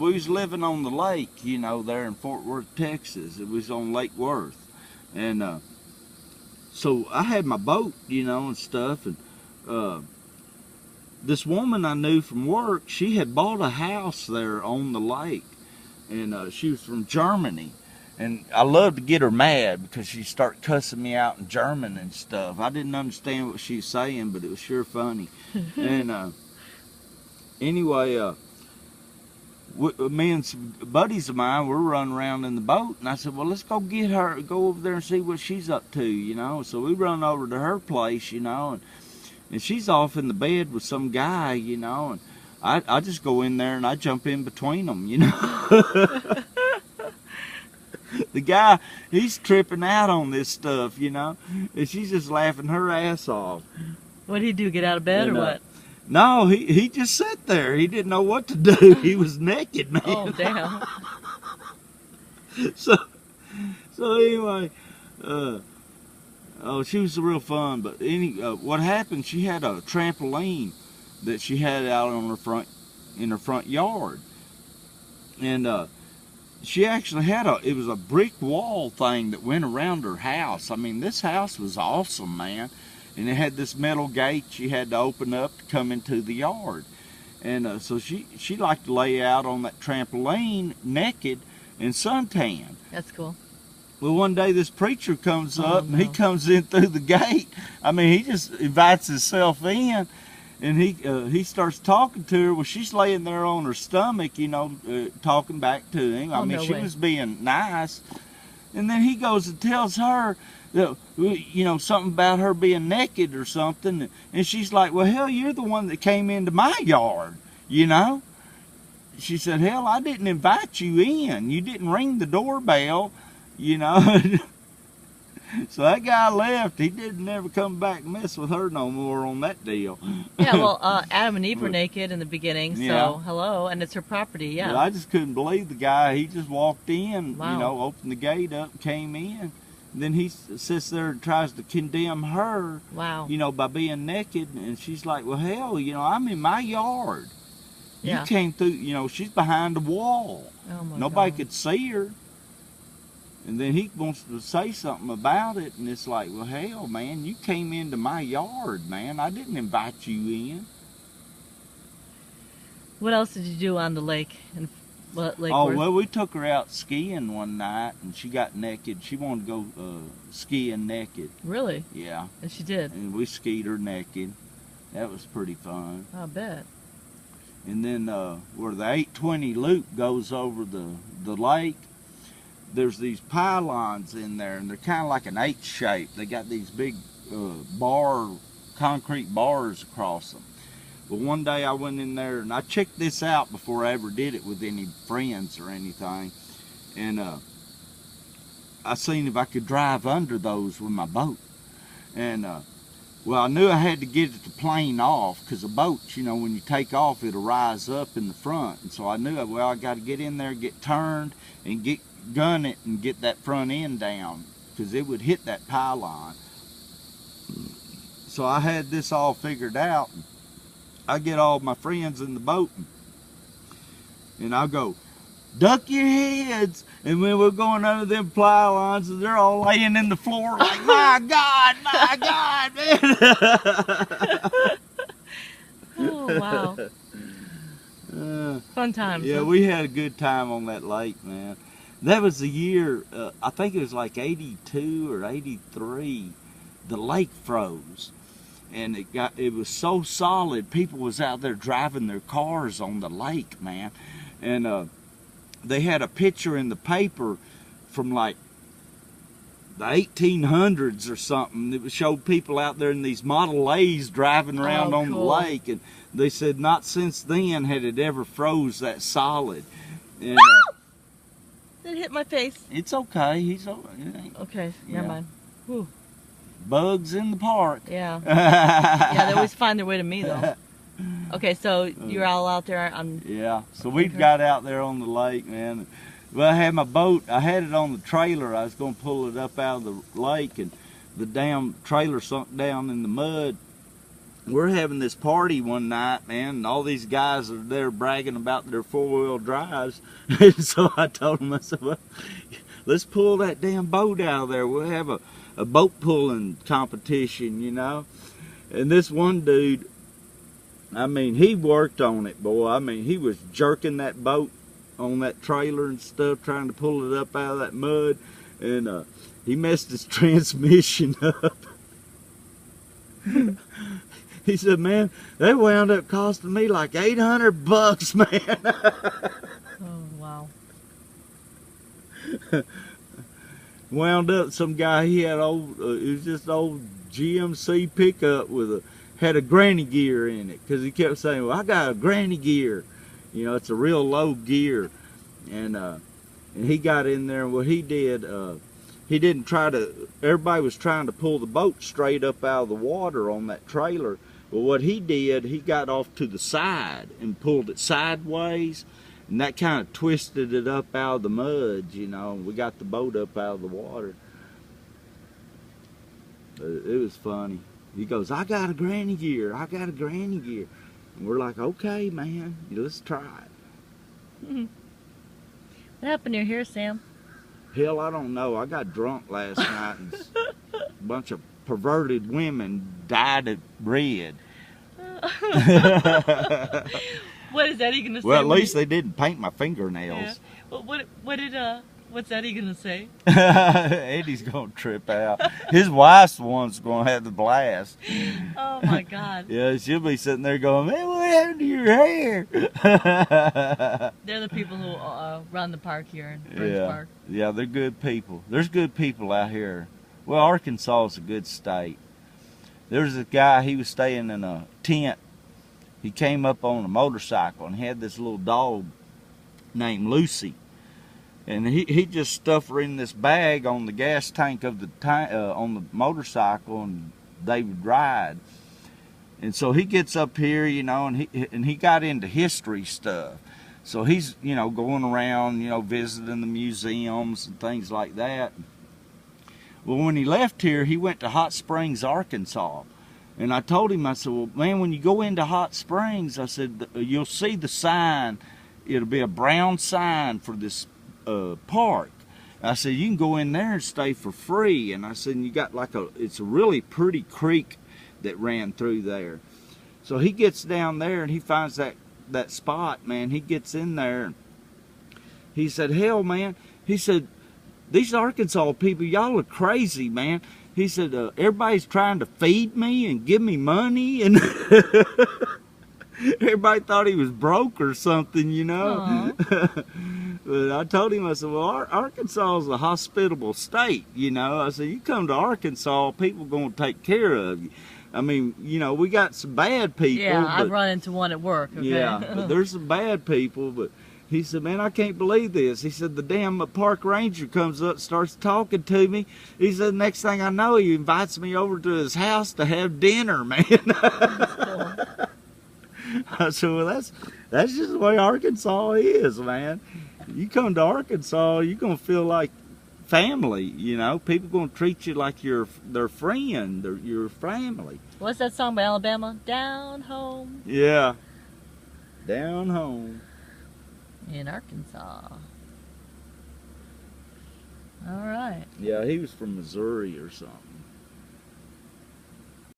we was living on the lake, you know, there in Fort Worth, Texas. It was on Lake Worth. And so I had my boat, you know, and stuff. And this woman I knew from work, she had bought a house there on the lake. And she was from Germany. And I loved to get her mad because she started cussing me out in German and stuff. I didn't understand what she was saying, but it was sure funny. And anyway, me and some buddies of mine, we're running around in the boat, and I said, well, let's go get her, go over there and see what she's up to, you know. So we run over to her place, you know, and she's off in the bed with some guy, you know, and I just go in there and I jump in between them, you know. The guy, he's tripping out on this stuff, you know, and she's just laughing her ass off. What did he do, get out of bed or what? No, he just sat there. He didn't know what to do. He was naked, man. Oh, damn. So anyway, she was real fun. But what happened? She had a trampoline that she had out on in her front yard, and she actually had it was a brick wall thing that went around her house. I mean, this house was awesome, man. And it had this metal gate she had to open up to come into the yard. And so she liked to lay out on that trampoline naked and suntan. That's cool. Well, one day this preacher comes up and he comes in through the gate. I mean, he just invites himself in, and he starts talking to her. Well, she's laying there on her stomach, you know, talking back to him. I mean, she was being nice. And then he goes and tells her, you know, something about her being naked or something. And she's like, well, hell, you're the one that came into my yard, you know. She said, hell, I didn't invite you in. You didn't ring the doorbell, you know. So that guy left. He didn't ever come back and mess with her no more on that deal. Yeah, well, Adam and Eve were naked in the beginning, so hello, and it's her property, yeah. But I just couldn't believe the guy. He just walked in, wow. You know, opened the gate up, came in. And then he sits there and tries to condemn her, wow. You know, by being naked. And she's like, well, hell, you know, I'm in my yard. Yeah. You came through, you know, she's behind a wall. Oh my Nobody God. could see her. And then he wants to say something about it, and it's like, well, hell, man, you came into my yard, man. I didn't invite you in. What else did you do on the lake? Lake Worth? Well, we took her out skiing one night, and she got naked. She wanted to go skiing naked. Really? Yeah. And she did? And we skied her naked. That was pretty fun. I bet. And then where the 820 loop goes over the lake, there's these pylons in there, and they're kind of like an H shape. They got these big concrete bars across them. But one day I went in there, and I checked this out before I ever did it with any friends or anything. And I seen if I could drive under those with my boat. And well, I knew I had to get the plane off, because a boat, you know, when you take off, it'll rise up in the front. And so I knew, well, I got to get in there, get turned, and gun it and get that front end down, because it would hit that pylon. So I had this all figured out. I get all my friends in the boat, and I go, duck your heads. And when we're going under them pylons, and they're all laying in the floor like, my God, man. Oh, wow. Fun times. Yeah, huh? we had a good time on that lake, man. That was the year, I think it was like 82 or 83, the lake froze. And it was so solid, people was out there driving their cars on the lake, man. And they had a picture in the paper from like the 1800s or something. It showed people out there in these Model A's driving around on the lake. And they said not since then had it ever froze that solid. And, It hit my face. it's okay. Okay, never mind. Whew. Bugs in the park. Yeah. Yeah, they always find their way to me, though. Okay, so you're all out there on... Yeah, so we got out there on the lake, man. Well, I had my boat. I had it on the trailer. I was going to pull it up out of the lake, and the damn trailer sunk down in the mud. we're having this party one night, man, and all these guys are there bragging about their four-wheel drives. And so I told them, I said, well, let's pull that damn boat out of there. We'll have a boat pulling competition, you know. And this one dude, I mean, he worked on it, boy. I mean, he was jerking that boat on that trailer and stuff, trying to pull it up out of that mud. And he messed his transmission up. He said, man, that wound up costing me like $800, man. Oh, wow. Wound up, some guy, he had old, it was just old GMC pickup with had a granny gear in it, because he kept saying, well, I got a granny gear. You know, it's a real low gear. And he got in there, and what he did, he didn't try to, everybody was trying to pull the boat straight up out of the water on that trailer. But what he did, he got off to the side and pulled it sideways, and that kind of twisted it up out of the mud, you know. We got the boat up out of the water. It was funny. He goes, I got a granny gear. I got a granny gear. And we're like, okay, man, let's try it. What happened to your hair, Sam? Hell, I don't know. I got drunk last night, and a bunch of perverted women dyed it red. What is Eddie gonna say? Well, at least they didn't paint my fingernails. Yeah. Well, what's Eddie gonna say? Eddie's gonna trip out. His wife's the one's gonna have the blast. Oh my God. Yeah, she'll be sitting there going, man, what happened to your hair? They're the people who run the park here in Burns Park. Yeah, they're good people. There's good people out here. Well, Arkansas is a good state. There's a guy, he was staying in a tent. He came up on a motorcycle and had this little dog named Lucy. And he just stuffed her in this bag on the gas tank of the on the motorcycle, and they would ride. And so he gets up here, you know, and he got into history stuff. So he's, you know, going around, you know, visiting the museums and things like that. Well, when he left here, he went to Hot Springs, Arkansas. And I told him, I said, well, man, when you go into Hot Springs, I said, you'll see the sign. It'll be a brown sign for this park. I said, you can go in there and stay for free. And I said, you got like it's a really pretty creek that ran through there. So he gets down there and he finds that spot, man. He gets in there. He said, hell, man. He said, these Arkansas people, y'all are crazy, man. He said, everybody's trying to feed me and give me money, and everybody thought he was broke or something, you know. But I told him, I said, well, Arkansas is a hospitable state, you know. I said, you come to Arkansas, people going to take care of you. I mean, you know, we got some bad people. Yeah, I've run into one at work, okay? Yeah, but there's some bad people, but he said, man, I can't believe this. He said, the damn park ranger comes up, starts talking to me. He said, next thing I know, he invites me over to his house to have dinner, man. I said, well, that's just the way Arkansas is, man. You come to Arkansas, you're going to feel like family, you know. People going to treat you like you're their friend, or your family. What's that song by Alabama? Down home. Yeah. Down home. In Arkansas. All right. Yeah, he was from Missouri or something.